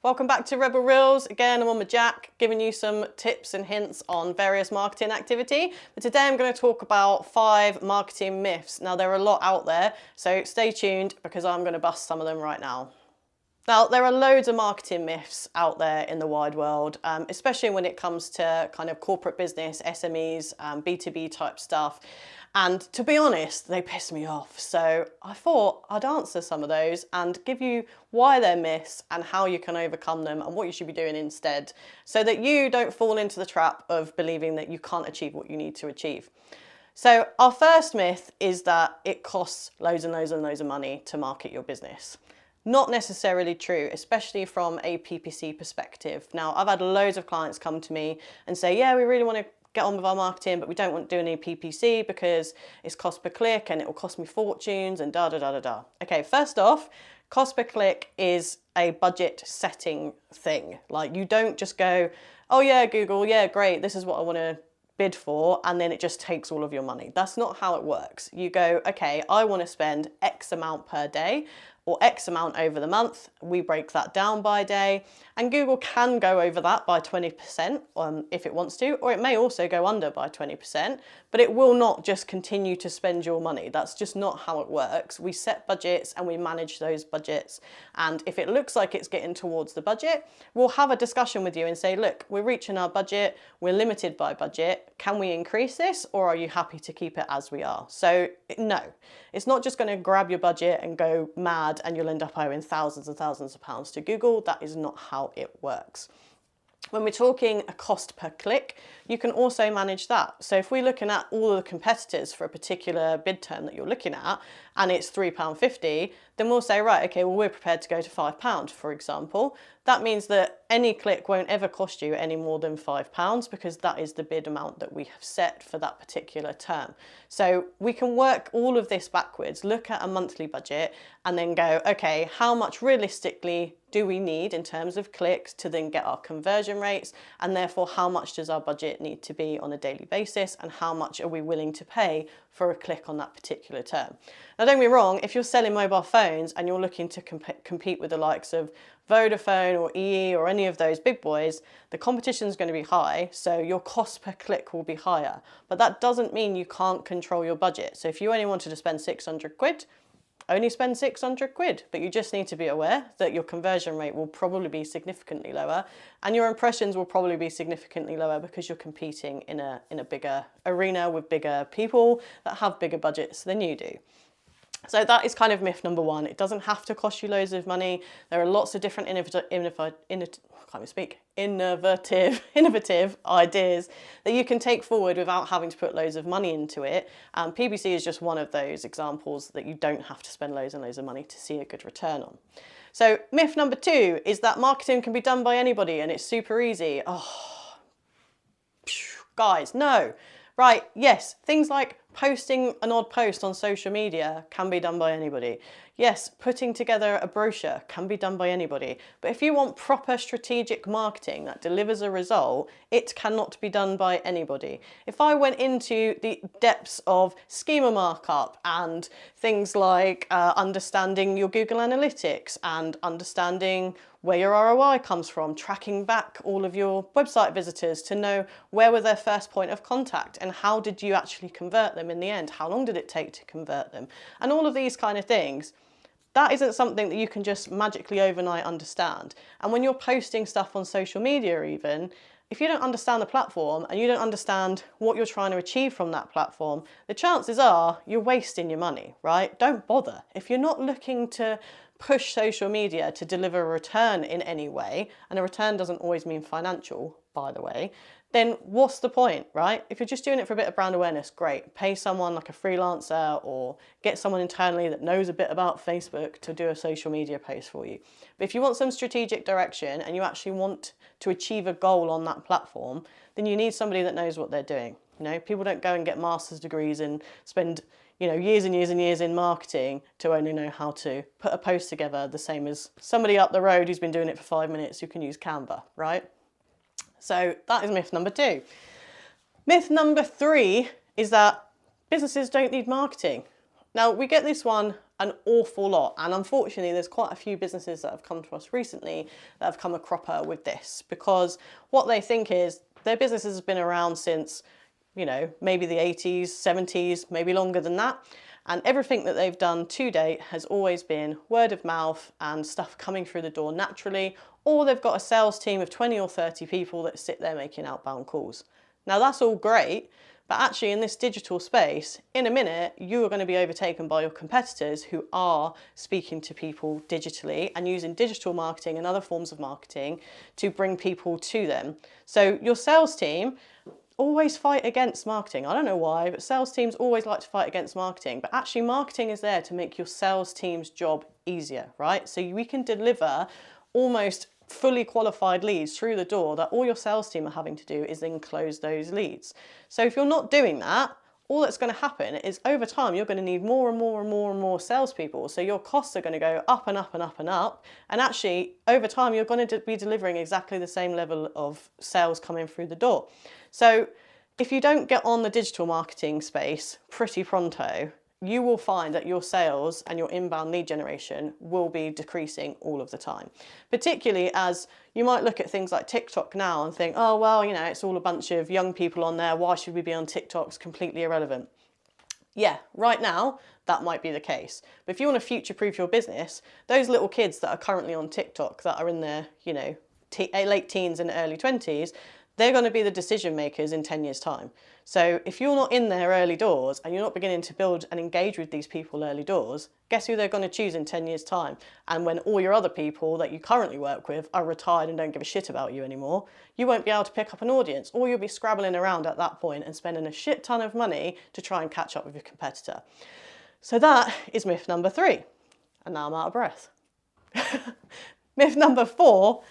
Welcome back to Rebel Reels. Again, I'm on with Jack, giving you some tips and hints on various marketing activity. But today I'm going to talk about 5 marketing myths. Now, there are a lot out there, so stay tuned because I'm going to bust some of them right now. Now, there are loads of marketing myths out there in the wide world, especially when it comes to kind of corporate business, SMEs, B2B type stuff. And to be honest, they piss me off. So I thought I'd answer some of those and give you why they're myths and how you can overcome them and what you should be doing instead, so that you don't fall into the trap of believing that you can't achieve what you need to achieve. So our first myth is that it costs loads and loads and loads of money to market your business. Not necessarily true, especially from a PPC perspective. Now, I've had loads of clients come to me and say, yeah, we really want to get on with our marketing, but we don't want to do any PPC because it's cost per click and it will cost me fortunes and da da da da da. Okay, first off, cost per click is a budget setting thing. Like, you don't just go, oh yeah, Google, yeah, great, this is what I want to bid for, and then it just takes all of your money. That's not how it works. You go, okay, I want to spend X amount per day or X amount over the month. We break that down by day, and Google can go over that by 20% if it wants to, or it may also go under by 20%, but it will not just continue to spend your money. That's just not how it works. We set budgets and we manage those budgets, and if it looks like it's getting towards the budget, we'll have a discussion with you and say, look, we're reaching our budget, we're limited by budget, can we increase this, or are you happy to keep it as we are? So no, it's not just going to grab your budget and go mad and you'll end up owing thousands and thousands of pounds to Google. That is not how it works. When we're talking a cost per click, you can also manage that. So if we're looking at all of the competitors for a particular bid term that you're looking at, and it's £3.50, then we'll say, right, okay, well, we're prepared to go to £5, for example. That means that any click won't ever cost you any more than £5 because that is the bid amount that we have set for that particular term. So we can work all of this backwards, look at a monthly budget and then go, okay, how much realistically do we need in terms of clicks to then get our conversion rates, and therefore how much does our budget need to be on a daily basis, and how much are we willing to pay for a click on that particular term. Now, don't get me wrong, if you're selling mobile phones and you're looking to compete with the likes of Vodafone or EE or any of those big boys, the competition is going to be high, so your cost per click will be higher. But that doesn't mean you can't control your budget. So if you only wanted to spend 600 quid, only spend 600 quid, but you just need to be aware that your conversion rate will probably be significantly lower and your impressions will probably be significantly lower because you're competing in a bigger arena with bigger people that have bigger budgets than you do. So that is kind of myth number 1. It doesn't have to cost you loads of money. There are lots of different innovative ideas that you can take forward without having to put loads of money into it. PPC is just one of those examples that you don't have to spend loads and loads of money to see a good return on. So myth number 2 is that marketing can be done by anybody and it's super easy. Oh, guys, no. Right, yes, things like posting an odd post on social media can be done by anybody. Yes, putting together a brochure can be done by anybody. But if you want proper strategic marketing that delivers a result, it cannot be done by anybody. If I went into the depths of schema markup and things like understanding your Google Analytics and understanding where your ROI comes from, tracking back all of your website visitors to know where was their first point of contact and how did you actually convert them in the end? How long did it take to convert them? And all of these kind of things, that isn't something that you can just magically overnight understand. And when you're posting stuff on social media even, if you don't understand the platform and you don't understand what you're trying to achieve from that platform, the chances are you're wasting your money, right? Don't bother. If you're not looking to push social media to deliver a return in any way, and a return doesn't always mean financial, by the way, then what's the point, right? If you're just doing it for a bit of brand awareness, great. Pay someone like a freelancer or get someone internally that knows a bit about Facebook to do a social media post for you. But if you want some strategic direction and you actually want to achieve a goal on that platform, then you need somebody that knows what they're doing. You know, people don't go and get master's degrees and spend years and years and years in marketing to only know how to put a post together the same as somebody up the road who's been doing it for 5 minutes who can use Canva, right? So that is myth number 2. Myth number 3 is that businesses don't need marketing. Now, we get this one an awful lot, and unfortunately there's quite a few businesses that have come to us recently that have come a cropper with this, because what they think is their business has been around since, you know, maybe the 80s, 70s, maybe longer than that. And everything that they've done to date has always been word of mouth and stuff coming through the door naturally, or they've got a sales team of 20 or 30 people that sit there making outbound calls. Now that's all great, but actually in this digital space, in a minute, you are going to be overtaken by your competitors who are speaking to people digitally and using digital marketing and other forms of marketing to bring people to them. So your sales team always fight against marketing. I don't know why, but sales teams always like to fight against marketing, but actually marketing is there to make your sales team's job easier, right? So we can deliver almost fully qualified leads through the door that all your sales team are having to do is then close those leads. So if you're not doing that, all that's going to happen is over time you're going to need more and more and more and more salespeople. So your costs are going to go up and up and up and up. And actually over time you're going to be delivering exactly the same level of sales coming through the door. So if you don't get on the digital marketing space pretty pronto, you will find that your sales and your inbound lead generation will be decreasing all of the time. Particularly as you might look at things like TikTok now and think, oh, well, you know, it's all a bunch of young people on there. Why should we be on TikTok? It's completely irrelevant. Yeah, right now, that might be the case. But if you want to future-proof your business, those little kids that are currently on TikTok that are in their, you know, late teens and early 20s, they're going to be the decision makers in 10 years' time. So if you're not in there early doors and you're not beginning to build and engage with these people early doors, guess who they're going to choose in 10 years' time? And when all your other people that you currently work with are retired and don't give a shit about you anymore, you won't be able to pick up an audience, or you'll be scrabbling around at that point and spending a shit ton of money to try and catch up with your competitor. So that is myth number 3. And now I'm out of breath. Myth number 4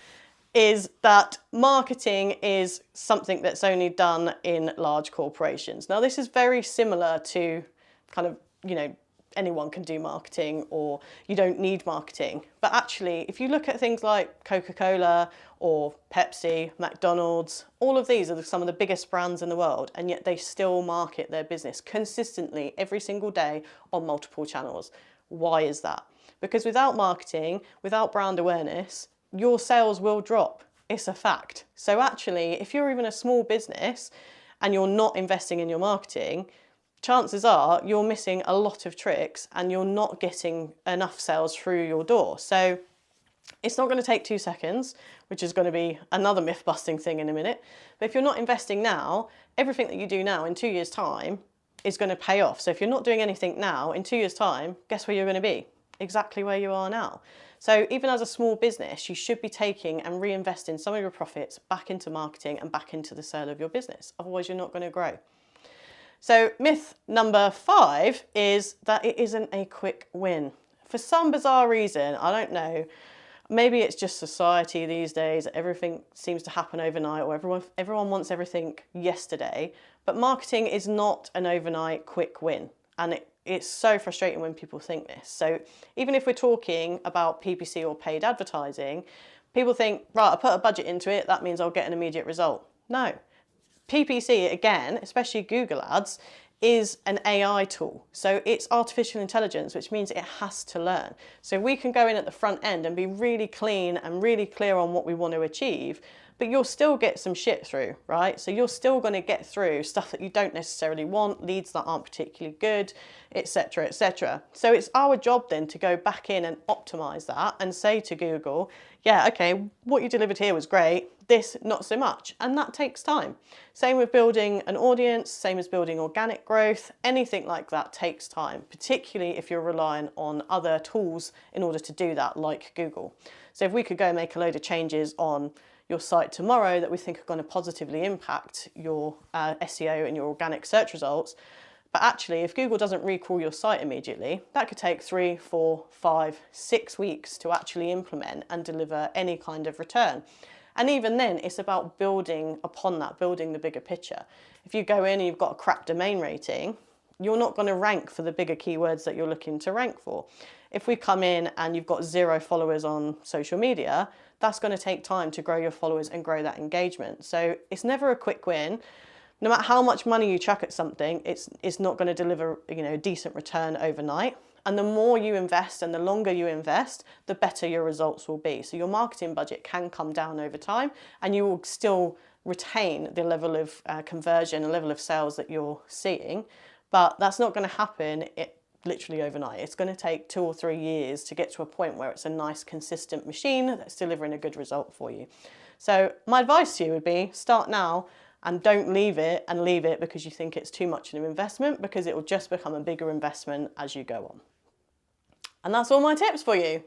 is that marketing is something that's only done in large corporations. Now, this is very similar to kind of, you know, anyone can do marketing or you don't need marketing. But actually, if you look at things like Coca-Cola or Pepsi, McDonald's, all of these are some of the biggest brands in the world, and yet they still market their business consistently every single day on multiple channels. Why is that? Because without marketing, without brand awareness, your sales will drop. It's a fact. So actually, if you're even a small business and you're not investing in your marketing, chances are you're missing a lot of tricks and you're not getting enough sales through your door. So it's not going to take 2 seconds, which is going to be another myth busting thing in a minute. But if you're not investing now, everything that you do now in 2 years' time is going to pay off. So if you're not doing anything now, in 2 years' time, guess where you're going to be? Exactly where you are now. So even as a small business, you should be taking and reinvesting some of your profits back into marketing and back into the sale of your business. Otherwise, you're not going to grow. So myth number 5 is that it isn't a quick win. For some bizarre reason, I don't know, maybe it's just society these days, everything seems to happen overnight, or everyone wants everything yesterday. But marketing is not an overnight quick win. And it's so frustrating when people think this. So even if we're talking about PPC or paid advertising, people think, right, I put a budget into it, that means I'll get an immediate result. No. PPC, again, especially Google Ads, is an AI tool. So it's artificial intelligence, which means it has to learn. So we can go in at the front end and be really clean and really clear on what we want to achieve, but you'll still get some shit through, right? So you're still going to get through stuff that you don't necessarily want, leads that aren't particularly good, etc., etc. So it's our job then to go back in and optimize that and say to Google, yeah, okay, what you delivered here was great, this not so much. And that takes time. Same with building an audience, same as building organic growth, anything like that takes time, particularly if you're relying on other tools in order to do that, like Google. So if we could go make a load of changes on your site tomorrow that we think are going to positively impact your SEO and your organic search results, but actually if Google doesn't recrawl your site immediately, that could take 3, 4, 5, 6 weeks to actually implement and deliver any kind of return. And even then, it's about building upon that, building the bigger picture. If you go in and you've got a crap domain rating, you're not going to rank for the bigger keywords that you're looking to rank for. If we come in and you've got 0 followers on social media, that's going to take time to grow your followers and grow that engagement. So it's never a quick win. no matter how much money you chuck at something, it's not going to deliver, you know, a decent return overnight. And the more you invest and the longer you invest, the better your results will be. So your marketing budget can come down over time, and you will still retain the level of conversion and level of sales that you're seeing. But that's not going to happen literally overnight. It's going to take 2 or 3 years to get to a point where it's a nice, consistent machine that's delivering a good result for you. So my advice to you would be start now, and don't leave it because you think it's too much of an investment, because it will just become a bigger investment as you go on. And that's all my tips for you.